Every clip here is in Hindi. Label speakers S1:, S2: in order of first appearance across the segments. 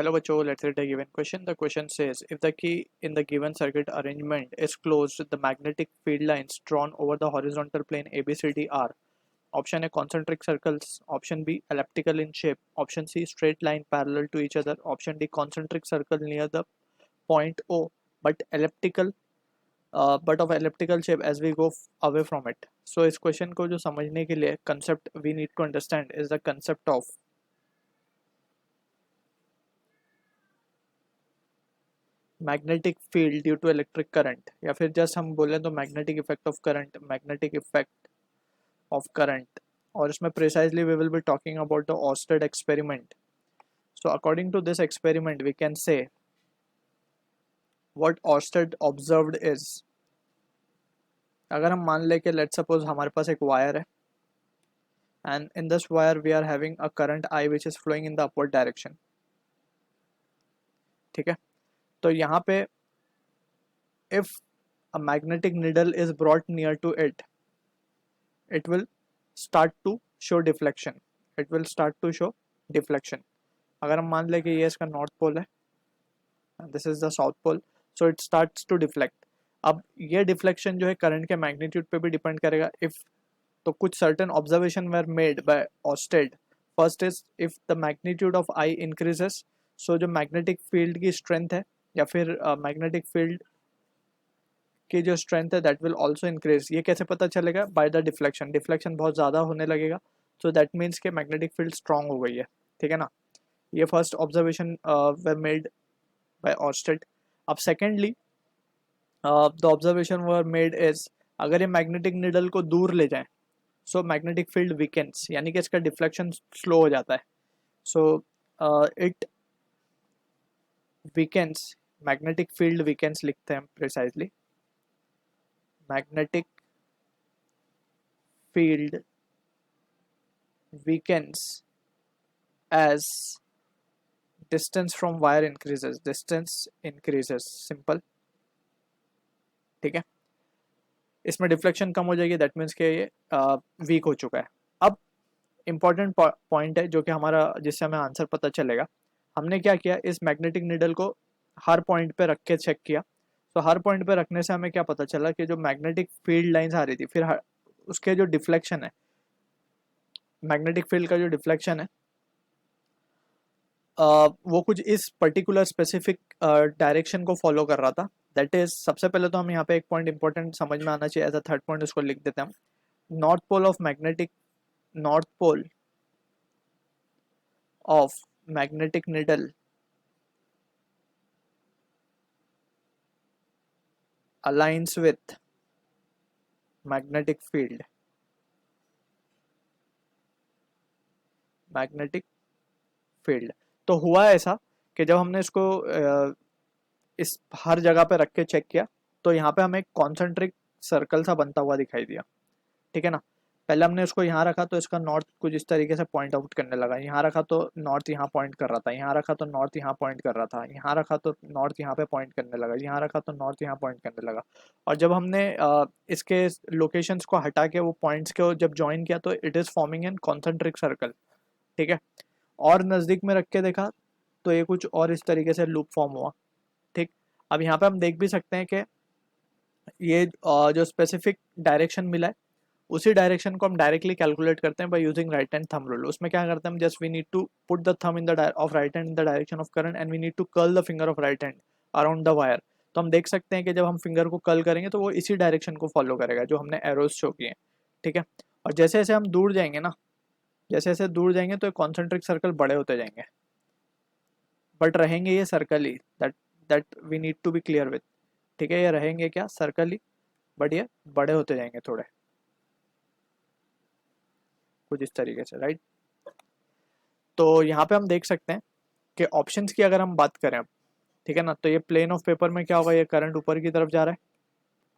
S1: Hello bachcho, let's read a given question. The question says, if the key in the given circuit arrangement is closed, the magnetic field lines drawn over the horizontal plane ABCD are option A concentric circles, option B elliptical in shape, option C straight line parallel to each other, option D concentric circle near the point O but elliptical but of elliptical shape as we go away from it. So इस question को जो समझने के लिए concept we need to understand is the concept of magnetic field due to electric current, या फिर जस्ट हम बोलें तो magnetic effect of current, magnetic effect of current. और इसमें precisely we will be talking about the Oersted experiment. So according to this experiment we can say what Oersted observed is. अगर हम मान ले कि लेट्स सपोज हमारे पास एक वायर है and in this wire we are having a current I which is flowing in the upward direction. ठीक है, तो यहाँ पे if a magnetic needle is brought near to it, it will start to show deflection. It will start to show deflection. अगर हम मान लें कि ये इसका नॉर्थ पोल है and this is the south pole, so it starts to deflect. अब ये डिफ्लेक्शन जो है करंट के मैग्नीट्यूड पे भी डिपेंड करेगा. इफ तो कुछ certain observation were made by Oersted. First is if the magnitude of I increases, so जो मैग्नेटिक फील्ड की स्ट्रेंथ है या फिर मैग्नेटिक फील्ड की जो स्ट्रेंथ है दैट विल आल्सो इंक्रीज. ये कैसे पता चलेगा? By the deflection. डिफ्लेक्शन बहुत ज़्यादा होने लगेगा, सो दैट मीन्स कि मैग्नेटिक फील्ड स्ट्रांग हो गई है. ठीक है ना, ये first observation were made by Oersted. अब secondly the observation were made is, अगर ये मैग्नेटिक निडल को दूर ले जाएं सो मैग्नेटिक फील्ड वीकेंस, यानी कि इसका डिफ्लेक्शन स्लो हो जाता है. So it weakens, magnetic field weakens लिखते हैं precisely. magnetic field weakens as distance from wire increases. Distance increases, simple. ठीक है, इसमें डिफ्लेक्शन कम हो जाएगी, दैट मीन्स कि ये वीक हो चुका है. अब इम्पॉर्टेंट पॉइंट है जो कि हमारा, जिससे हमें आंसर पता चलेगा. हमने क्या किया, इस मैग्नेटिक निडल को हर पॉइंट पे रख के चेक किया. तो हर पॉइंट पे रखने से हमें क्या पता चला कि जो मैग्नेटिक फील्ड लाइंस आ रही थी, फिर उसके जो डिफ्लेक्शन है, मैग्नेटिक फील्ड का जो डिफ्लेक्शन है वो कुछ इस पर्टिकुलर स्पेसिफिक डायरेक्शन को फॉलो कर रहा था. दैट इज, सबसे पहले तो हम यहाँ पे एक पॉइंट इंपॉर्टेंट समझ में आना चाहिए. एज अ थर्ड पॉइंट उसको लिख देते हैं हम. North pole of magnetic, north pole of magnetic needle aligns with magnetic field. Magnetic field. तो हुआ ऐसा कि जब हमने इसको इस हर जगह पे रख के चेक किया तो यहाँ पे हमें एक कॉन्सेंट्रिक सर्कल सा बनता हुआ दिखाई दिया. ठीक है ना, पहले हमने इसको यहाँ रखा तो इसका नॉर्थ कुछ इस तरीके से पॉइंट आउट करने लगा. यहाँ रखा तो नॉर्थ यहाँ पॉइंट कर रहा था, यहाँ रखा तो नॉर्थ यहाँ पॉइंट कर रहा था, यहाँ रखा तो नॉर्थ यहाँ पे पॉइंट करने लगा, यहाँ रखा तो नॉर्थ यहाँ पॉइंट करने लगा. और जब हमने इसके लोकेशंस को हटा के वो पॉइंट्स को जब ज्वाइन किया तो it is forming an concentric circle. ठीक है, और नज़दीक में रख के देखा तो ये कुछ और इस तरीके से लूप फॉर्म हुआ. ठीक, अब यहाँ पे हम देख भी सकते हैं कि ये जो स्पेसिफिक डायरेक्शन मिला है उसी डायरेक्शन को हम डायरेक्टली कैलकुलेट करते हैं by using right hand thumb rule. उसमें क्या करते हैं हम, just we need to put the thumb in the of right hand in the direction of current and we need to curl the finger of right hand around the wire. तो हम देख सकते हैं कि जब हम फिंगर को कर्ल करेंगे तो वो इसी डायरेक्शन को फॉलो करेगा जो हमने एरोज शो किए. ठीक है, और जैसे जैसे हम दूर जाएंगे ना, जैसे जैसे दूर जाएंगे तो कॉन्सेंट्रिक सर्कल बड़े होते जाएंगे, बट रहेंगे ये सर्कल ही. That that we need to be clear with. ठीक है, ये रहेंगे क्या, सर्कल ही, बट ये बड़े होते जाएंगे थोड़े, कुछ इस तरीके से. राइट, तो यहाँ पे हम देख सकते हैं कि ऑप्शंस की अगर हम बात करें अब, ठीक है ना, तो ये प्लेन ऑफ पेपर में क्या होगा, ये करंट ऊपर की तरफ जा रहा है.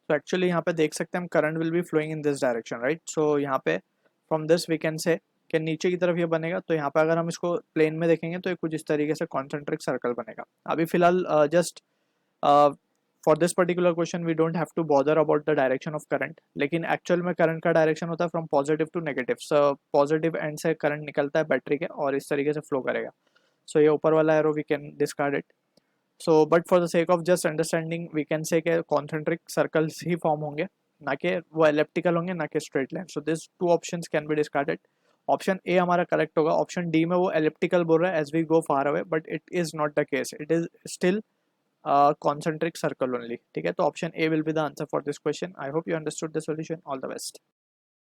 S1: तो एक्चुअली यहाँ पे देख सकते हैं हम current will be flowing in this direction. Right, so यहाँ पे from this we can say कि नीचे की तरफ ये बनेगा. तो यहाँ पे अगर हम इसको प्लेन में देखेंगे तो ये कुछ इस तरीके से कॉन्सेंट्रिक सर्कल बनेगा. अभी फिलहाल just for this particular question we don't have to bother about the direction of current. लेकिन एक्चुअल में करंट का डायरेक्शन होता है from positive to negative. So positive end से करंट निकलता है बैटरी के और इस तरीके से फ्लो करेगा. सो ये ऊपर वाला arrow we can discard it. So but for the sake of just understanding we can say कि कॉन्सेंट्रिक सर्कल्स ही फॉर्म होंगे, ना कि वो एलिप्टिकल होंगे, ना कि straight line. So this two options can be discarded. Option A हमारा करेक्ट होगा. ऑप्शन डी में वो एलिप्टिकल बोल रहा है as we go far away, but it is not the case. It is still concentric circle only. ठीक है, तो option A will be the answer for this question. I hope you understood the solution. All the best.